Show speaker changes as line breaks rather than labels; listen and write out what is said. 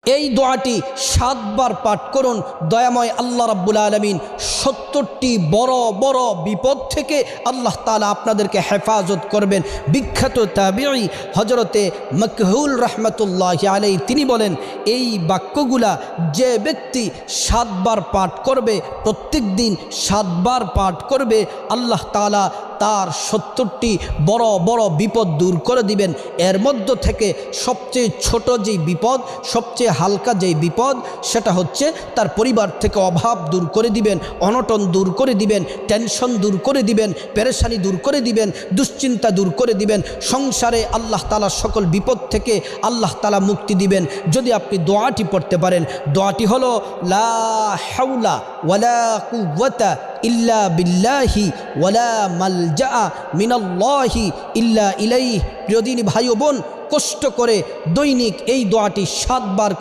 এই দোয়াটি 7 বার পাঠ করুন। দয়াময় আল্লাহ রাব্বুল আলামিন 70টি বড় বড় বিপদ থেকে আল্লাহ তাআলা আপনাদেরকে হেফাজত করবেন। বিখ্যাত তাবিঈ হযরতে মাকহুল রাহমাতুল্লাহি আলাইহি তিনি বলেন, এই বাক্যগুলা যে ব্যক্তি 7 বার পাঠ করবে, প্রত্যেক দিন 7 বার পাঠ করবে, আল্লাহ তাআলা তার 70টি বড় বড় বিপদ দূর করে দিবেন। এর মধ্য থেকে সবচেয়ে ছোট যেই বিপদ, সবচেয়ে হালকা যেই বিপদ, সেটা হচ্ছে তার পরিবার থেকে অভাব দূর করে দিবেন, অনটন দূর করে দিবেন, টেনশন দূর করে দিবেন, পেরেশানি দূর করে দিবেন, দুশ্চিন্তা দূর করে দিবেন। সংসারে আল্লাহ তাআলা সকল বিপদ থেকে আল্লাহ তাআলা মুক্তি দিবেন যদি আপনি দোয়াটি পড়তে পারেন। দোয়াটি হলো লা হাওলা ওয়ালা কুওয়াতা ইল্লা বিল্লাহি ওয়ালা মালজা মিনাল্লাহি ইল্লা ইলাইহি। প্রিয় দিনী ভাই ও বোন, কষ্ট করে দৈনিক এই দোয়াটি 7 বার করে